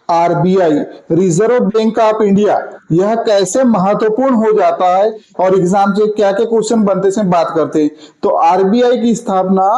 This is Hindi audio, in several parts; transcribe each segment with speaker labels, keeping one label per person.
Speaker 1: RBI, reserve bank of India, यह कैसे महत्वपूर्ण हो जाता है और एग्जाम से क्या क्या क्वेश्चन बनते से बात करते हैं। तो आरबीआई की स्थापना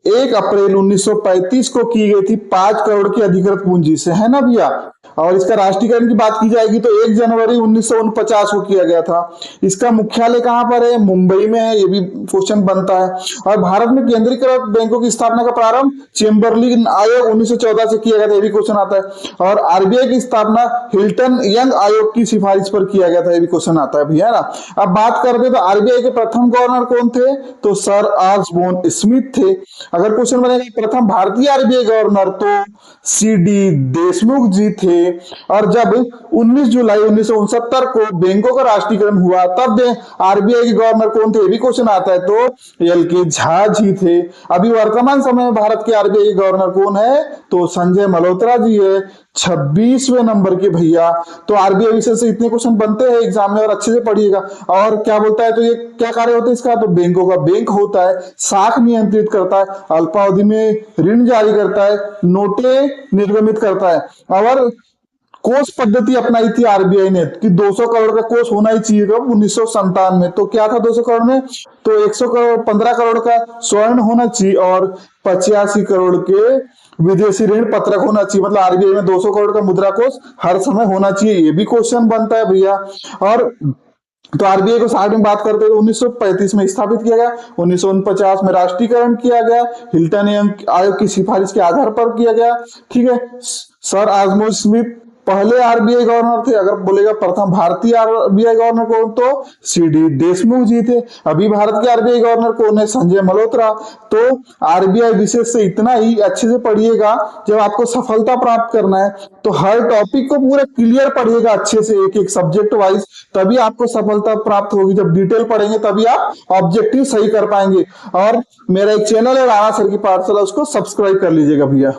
Speaker 1: 1 अप्रैल 1935 को की गई थी 5 करोड़ की अधिकृत पूंजी से, है ना भैया। और इसका राष्ट्रीयकरण की बात की जाएगी तो 1 जनवरी 1949 को किया गया था। इसका मुख्यालय कहां पर है? मुंबई में है, ये भी क्वेश्चन बनता है। और भारत में केंद्रीकृत बैंकों की स्थापना का प्रारंभ चेम्बरलिन आयोग 1914 से किया गया था, ये भी क्वेश्चन आता है। और आरबीआई की स्थापना हिल्टन यंग आयोग की सिफारिश पर किया गया था, ये भी क्वेश्चन आता है भैया ना। अब बात करते तो आरबीआई के प्रथम गवर्नर कौन थे? तो सर आर्चबोन स्मिथ थे। अगर क्वेश्चन बनेगा प्रथम भारतीय आरबीआई गवर्नर, तो सीडी देशमुख जी थे। और जब 19 जुलाई 1969 को बैंकों का राष्ट्रीयकरण हुआ तब आरबीआई के गवर्नर कौन थे, ये भी क्वेश्चन आता है, तो एल के झा जी थे। अभी वर्तमान समय में भारत के आरबीआई के गवर्नर कौन है? तो संजय मल्होत्रा जी है, 26वें नंबर के भैया। तो आरबीआई विषय से इतने क्वेश्चन बनते हैं एग्जाम में, और अच्छे से पढ़िएगा। और क्या बोलता है, तो ये क्या कार्य होता है इसका? तो बैंकों का बैंक होता है, साख नियंत्रित करता है, अल्पावधि में ऋण जारी करता है, नोटें निर्गमित करता है। और कोष पद्धति अपनाई थी आरबीआई ने कि 200 करोड़ का कोष होना ही चाहिए। कब? 1957 में। तो क्या था 200 करोड़ में? तो 100 करोड़ 15 करोड़ का स्वर्ण होना चाहिए और 85 करोड़ के विदेशी ऋण पत्रक होना चाहिए। मतलब आरबीआई में 200 करोड़ का मुद्रा कोष हर समय होना चाहिए, ये भी क्वेश्चन बनता है भैया। और तो आरबीआई को साठ में बात करते हैं तो 1935 में स्थापित किया गया, 1949 में राष्ट्रीयकरण किया गया, हिल्टन आयोग की सिफारिश के आधार पर किया गया। ठीक है। सर आजमोन स्मिथ पहले आरबीआई गवर्नर थे। अगर बोलेगा प्रथम भारतीय आरबीआई गवर्नर कौन, तो सीडी देशमुख जी थे। अभी भारत के आरबीआई गवर्नर कौन है? संजय मल्होत्रा। तो आरबीआई विशेष से इतना ही अच्छे से पढ़िएगा। जब आपको सफलता प्राप्त करना है तो हर टॉपिक को पूरा क्लियर पढ़िएगा अच्छे से, एक एक सब्जेक्ट वाइज, तभी आपको सफलता प्राप्त होगी। जब डिटेल पढ़ेंगे तभी आप ऑब्जेक्टिव सही कर पाएंगे। और मेरा एक चैनल है राणा सर की पाठशाला, उसको सब्सक्राइब कर लीजिएगा भैया।